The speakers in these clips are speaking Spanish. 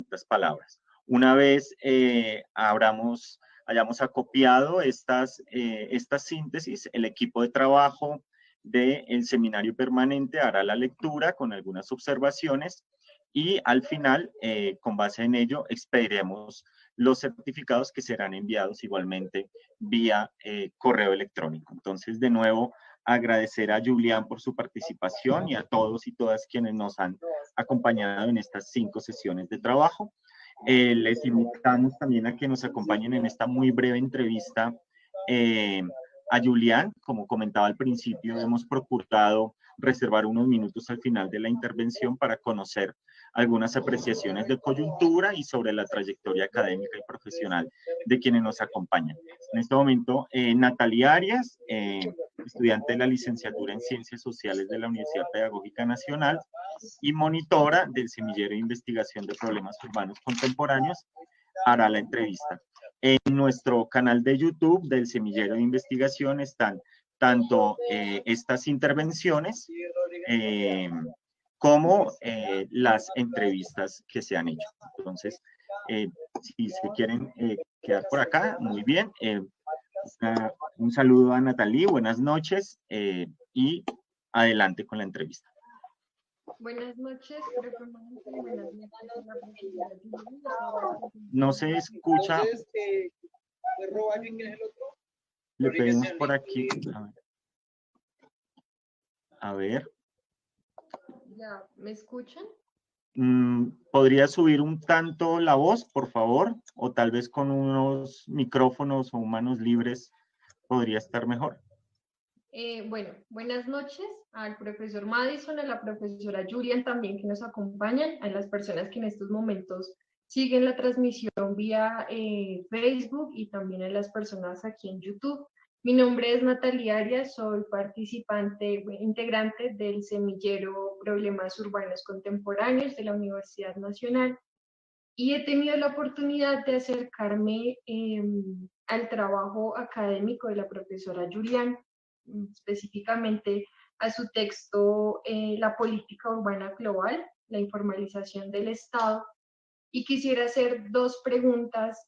otras palabras. Una vez hayamos acopiado estas síntesis, el equipo de trabajo del seminario permanente hará la lectura con algunas observaciones y al final, con base en ello, expediremos los certificados que serán enviados igualmente vía correo electrónico. Entonces, de nuevo, agradecer a Julián por su participación y a todos y todas quienes nos han acompañado en estas 5 sesiones de trabajo. Les invitamos también a que nos acompañen en esta muy breve entrevista a Julián. Como comentaba al principio, hemos procurado reservar unos minutos al final de la intervención para conocer algunas apreciaciones de coyuntura y sobre la trayectoria académica y profesional de quienes nos acompañan. En este momento, Natalia Arias, estudiante de la licenciatura en Ciencias Sociales de la Universidad Pedagógica Nacional y monitora del Semillero de Investigación de Problemas Urbanos Contemporáneos, hará la entrevista. En nuestro canal de YouTube del Semillero de Investigación están tanto estas intervenciones como las entrevistas que se han hecho. Entonces, si se quieren quedar por acá, muy bien. Un saludo a Natalie, buenas noches y adelante con la entrevista. Buenas noches, buenas noches a la profesora Julián. No se escucha. Le pedimos por aquí. A ver. Ya, ¿me escuchan? ¿Podría subir un tanto la voz, por favor? O tal vez con unos micrófonos o manos libres podría estar mejor. Bueno, buenas noches al profesor Madison, a la profesora Julián también que nos acompañan, a las personas que en estos momentos siguen la transmisión vía Facebook y también a las personas aquí en YouTube. Mi nombre es Natalia Arias, soy participante, integrante del Semillero Problemas Urbanos Contemporáneos de la Universidad Nacional y he tenido la oportunidad de acercarme al trabajo académico de la profesora Julián, específicamente a su texto La política urbana global, la informalización del Estado, y quisiera hacer 2 preguntas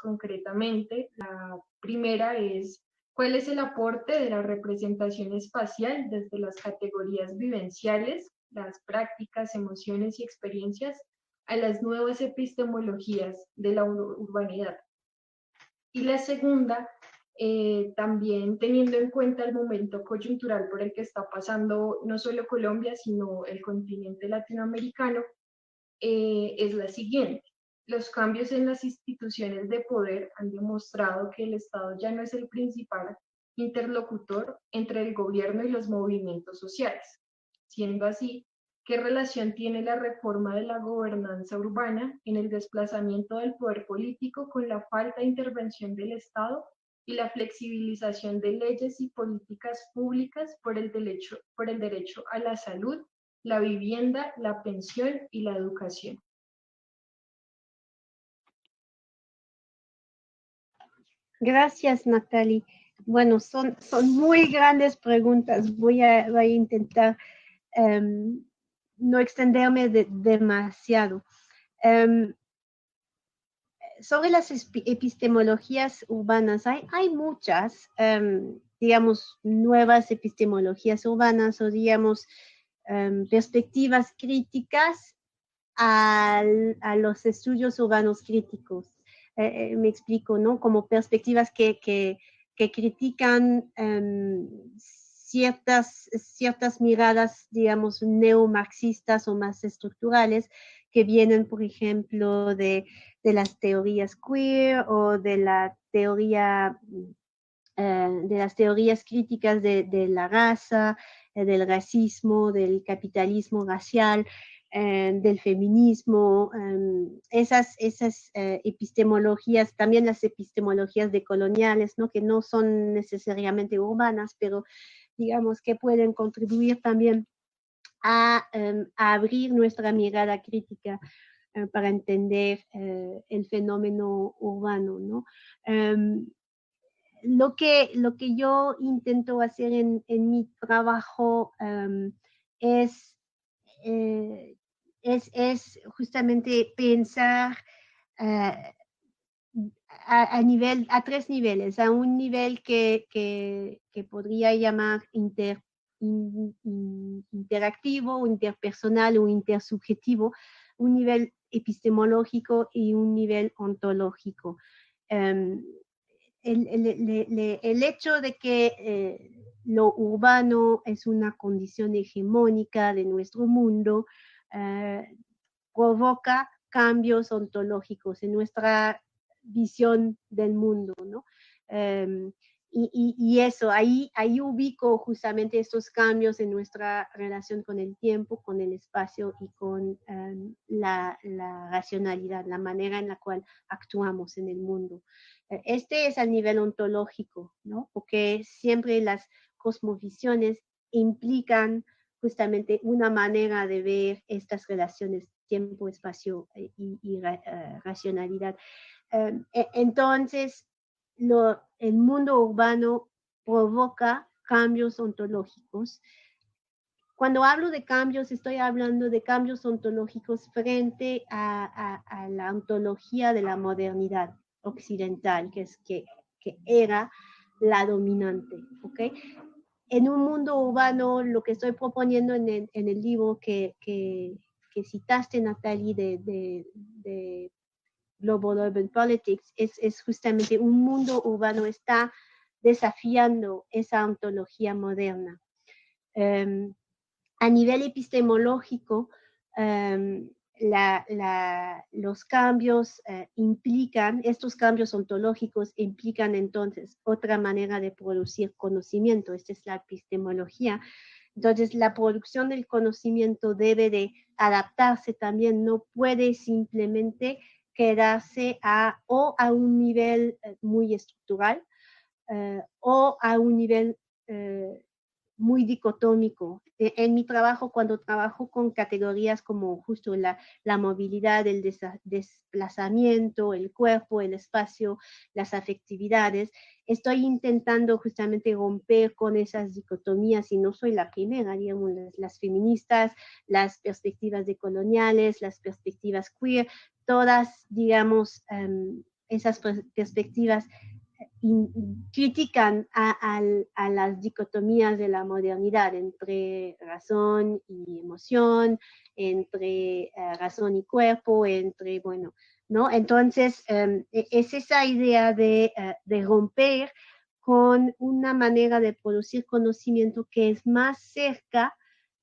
concretamente. La primera es, ¿cuál es el aporte de la representación espacial desde las categorías vivenciales, las prácticas, emociones y experiencias, a las nuevas epistemologías de la urbanidad? Y la segunda, también teniendo en cuenta el momento coyuntural por el que está pasando no solo Colombia, sino el continente latinoamericano, es la siguiente. Los cambios en las instituciones de poder han demostrado que el Estado ya no es el principal interlocutor entre el gobierno y los movimientos sociales. Siendo así, ¿qué relación tiene la reforma de la gobernanza urbana en el desplazamiento del poder político con la falta de intervención del Estado y la flexibilización de leyes y políticas públicas por el derecho a la salud, la vivienda, la pensión y la educación? Gracias, Natalie. Bueno, son muy grandes preguntas. Voy a intentar no extenderme demasiado. Sobre las epistemologías urbanas, hay muchas, digamos, nuevas epistemologías urbanas o, digamos, perspectivas críticas a los estudios urbanos críticos. Me explico, ¿no? Como perspectivas que critican ciertas miradas, digamos, neomarxistas o más estructurales que vienen, por ejemplo, de las teorías queer o de la teoría de las teorías críticas de la raza, del racismo, del capitalismo racial, del feminismo, esas epistemologías, también las epistemologías decoloniales, ¿no? Que no son necesariamente urbanas, pero digamos que pueden contribuir también a abrir nuestra mirada crítica para entender el fenómeno urbano, ¿no? Lo que yo intento hacer en mi trabajo es es justamente pensar a tres niveles, a un nivel que podría llamar interactivo, interpersonal o intersubjetivo, un nivel epistemológico y un nivel ontológico. El hecho de que lo urbano es una condición hegemónica de nuestro mundo provoca cambios ontológicos en nuestra visión del mundo, ¿no? Y eso, ahí ubico justamente estos cambios en nuestra relación con el tiempo, con el espacio y con la racionalidad, la manera en la cual actuamos en el mundo. Este es el nivel ontológico, ¿no? Porque siempre las cosmovisiones implican justamente una manera de ver estas relaciones tiempo, espacio y racionalidad. Entonces, el mundo urbano provoca cambios ontológicos. Cuando hablo de cambios, estoy hablando de cambios ontológicos frente a la ontología de la modernidad occidental, que era la dominante, ¿ok? En un mundo urbano, lo que estoy proponiendo en el libro que citaste, Natalie, de Global Urban Politics, es justamente un mundo urbano está desafiando esa ontología moderna. A nivel epistemológico, los cambios estos cambios ontológicos implican entonces otra manera de producir conocimiento. Esta es la epistemología. Entonces, la producción del conocimiento debe de adaptarse también, no puede simplemente quedarse a un nivel muy estructural o a un nivel muy dicotómico. En mi trabajo, cuando trabajo con categorías como justo la movilidad, el desplazamiento, el cuerpo, el espacio, las afectividades, estoy intentando justamente romper con esas dicotomías, y no soy la primera, digamos, las feministas, las perspectivas decoloniales, las perspectivas queer, todas, digamos, esas perspectivas critican a las dicotomías de la modernidad entre razón y emoción, entre razón y cuerpo, entre, bueno, ¿no? Entonces, es esa idea de romper con una manera de producir conocimiento que es más cerca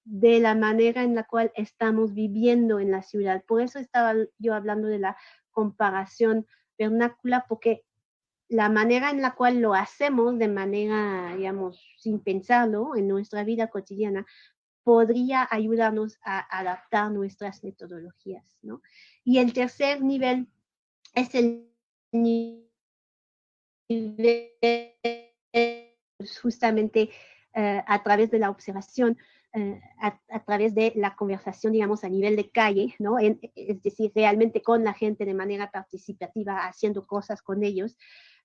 de la manera en la cual estamos viviendo en la ciudad. Por eso estaba yo hablando de la comparación vernácula, porque la manera en la cual lo hacemos de manera, digamos, sin pensarlo en nuestra vida cotidiana, podría ayudarnos a adaptar nuestras metodologías, ¿no? Y el tercer nivel es el nivel justamente a través de la observación, a través de la conversación, digamos, a nivel de calle, ¿no? Es decir, realmente con la gente de manera participativa, haciendo cosas con ellos.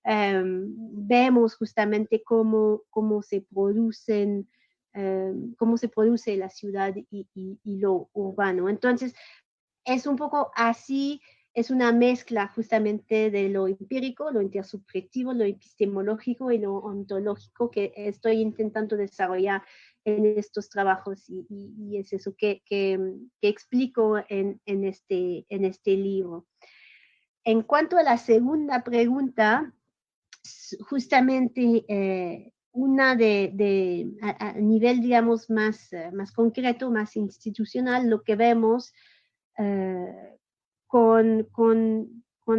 Vemos justamente cómo se producen, cómo se produce la ciudad y lo urbano. Entonces, es un poco así, es una mezcla justamente de lo empírico, lo intersubjetivo, lo epistemológico y lo ontológico que estoy intentando desarrollar en estos trabajos, y es eso que explico en este libro. En cuanto a la segunda pregunta, justamente una a nivel, digamos, más concreto, más institucional, lo que vemos con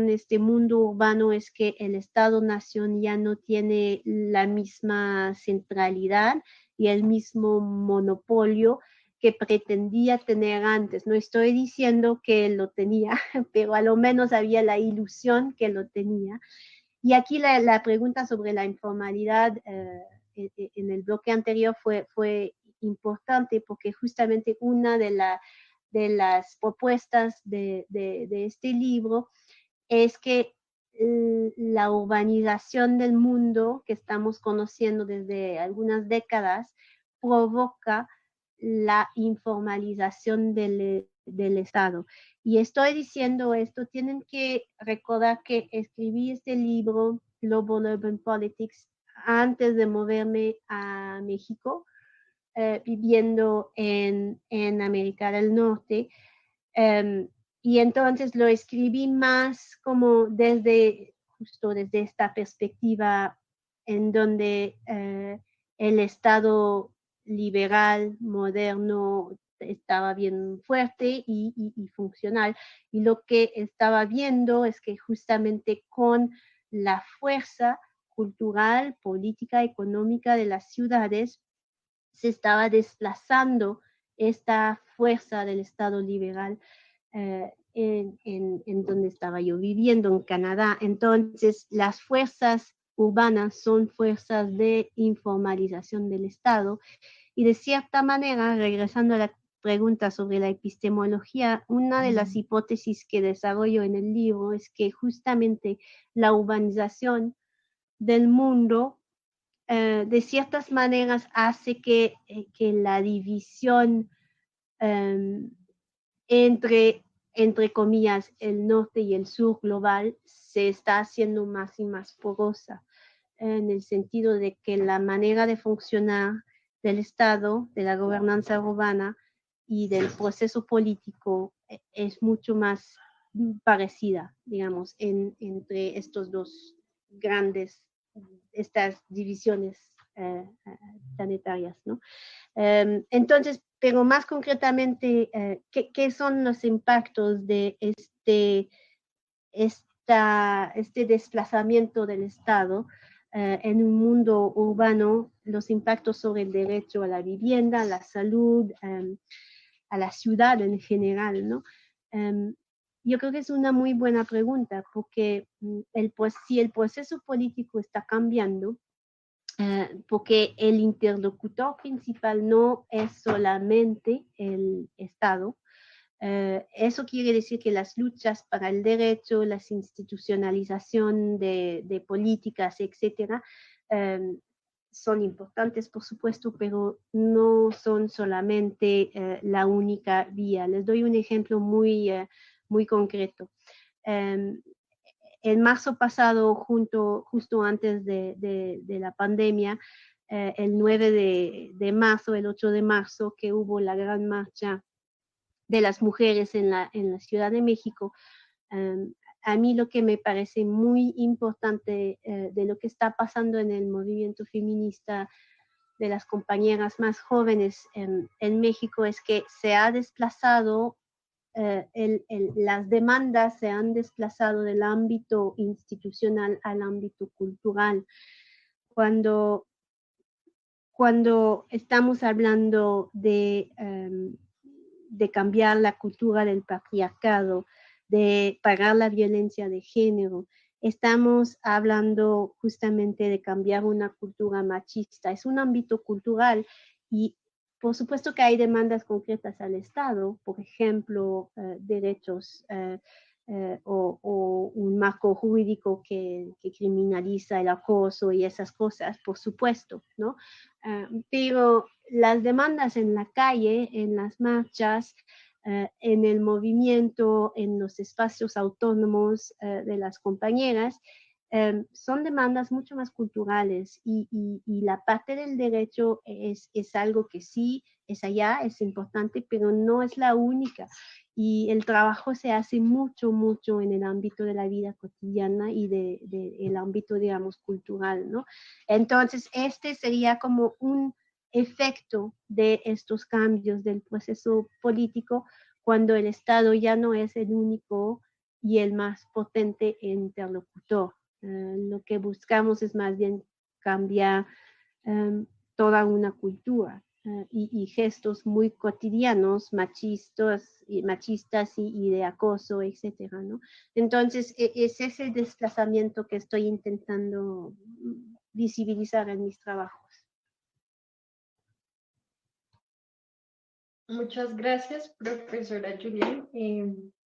este mundo urbano es que el Estado-Nación ya no tiene la misma centralidad y el mismo monopolio que pretendía tener antes. No estoy diciendo que lo tenía, pero a lo menos había la ilusión que lo tenía. Y aquí la pregunta sobre la informalidad en el bloque anterior fue importante, porque justamente una de las propuestas de este libro es que la urbanización del mundo que estamos conociendo desde algunas décadas provoca la informalización del del Estado. Y estoy diciendo esto, tienen que recordar que escribí este libro, Global Urban Politics, antes de moverme a México, viviendo en América del Norte. Y entonces lo escribí más como justo desde esta perspectiva en donde el Estado liberal, moderno, estaba bien fuerte y funcional. Y lo que estaba viendo es que justamente con la fuerza cultural, política, económica de las ciudades, se estaba desplazando esta fuerza del Estado liberal en donde estaba yo viviendo, en Canadá. Entonces, las fuerzas urbanas son fuerzas de informalización del Estado y de cierta manera, regresando a la pregunta sobre la epistemología, una de las hipótesis que desarrollo en el libro es que justamente la urbanización del mundo de ciertas maneras hace que la división entre comillas, el norte y el sur global se está haciendo más y más porosa, en el sentido de que la manera de funcionar del Estado, de la gobernanza urbana y del proceso político es mucho más parecida, digamos, entre estos dos grandes, estas divisiones planetarias, ¿no? Entonces, pero más concretamente, ¿qué son los impactos de este desplazamiento del Estado en un mundo urbano? Los impactos sobre el derecho a la vivienda, a la salud, a la ciudad en general, ¿no? Yo creo que es una muy buena pregunta, porque si el proceso político está cambiando, porque el interlocutor principal no es solamente el Estado. Eso quiere decir que las luchas para el derecho, la institucionalización de políticas, etcétera, son importantes, por supuesto, pero no son solamente la única vía. Les doy un ejemplo muy concreto. En marzo pasado, justo antes de la pandemia, el 9 de marzo, el 8 de marzo, que hubo la gran marcha de las mujeres en la Ciudad de México, a mí lo que me parece muy importante de lo que está pasando en el movimiento feminista de las compañeras más jóvenes en México es que se ha desplazado las demandas se han desplazado del ámbito institucional al ámbito cultural. Cuando estamos hablando de cambiar la cultura del patriarcado, de parar la violencia de género, estamos hablando justamente de cambiar una cultura machista. Es un ámbito cultural y por supuesto que hay demandas concretas al Estado, por ejemplo, derechos o un marco jurídico que criminaliza el acoso y esas cosas, por supuesto, ¿no? Pero las demandas en la calle, en las marchas, en el movimiento, en los espacios autónomos de las compañeras, son demandas mucho más culturales y la parte del derecho es algo que sí es allá, es importante, pero no es la única. Y el trabajo se hace mucho en el ámbito de la vida cotidiana y el ámbito, digamos, cultural, ¿no? Entonces, este sería como un efecto de estos cambios del proceso político cuando el Estado ya no es el único y el más potente interlocutor. Lo que buscamos es más bien cambiar toda una cultura y gestos muy cotidianos, machistas y de acoso, etcétera, ¿no? Entonces, es ese desplazamiento que estoy intentando visibilizar en mis trabajos. Muchas gracias, profesora Julián.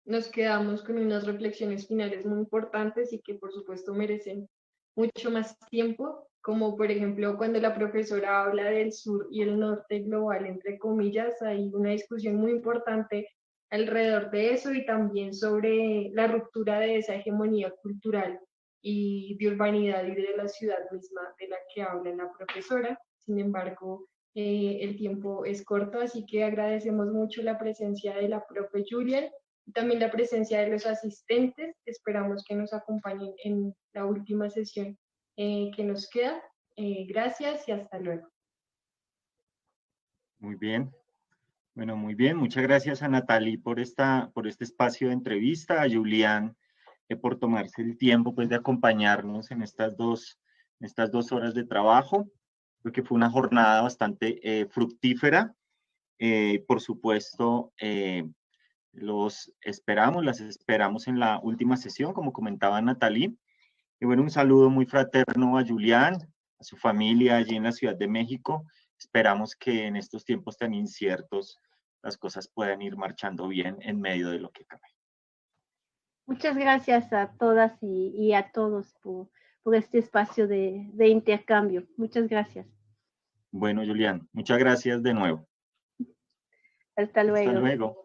Nos quedamos con unas reflexiones finales muy importantes y que por supuesto merecen mucho más tiempo, como por ejemplo cuando la profesora habla del sur y el norte global, entre comillas, hay una discusión muy importante alrededor de eso y también sobre la ruptura de esa hegemonía cultural y de urbanidad y de la ciudad misma de la que habla la profesora. Sin embargo, el tiempo es corto, así que agradecemos mucho la presencia de la profe Julian y también la presencia de los asistentes. Esperamos que nos acompañen en la última sesión que nos queda. Gracias y hasta luego. Muy bien. Bueno, muy bien. Muchas gracias a Natalie por este espacio de entrevista, a Julián por tomarse el tiempo pues, de acompañarnos en estas dos horas de trabajo. Creo que fue una jornada bastante fructífera. Por supuesto, las esperamos en la última sesión, como comentaba Natalie. Y bueno, un saludo muy fraterno a Julián, a su familia allí en la Ciudad de México. Esperamos que en estos tiempos tan inciertos las cosas puedan ir marchando bien en medio de lo que cabe. Muchas gracias a todas y a todos por este espacio de intercambio. Muchas gracias. Bueno, Julián, muchas gracias de nuevo. Hasta luego. Hasta luego.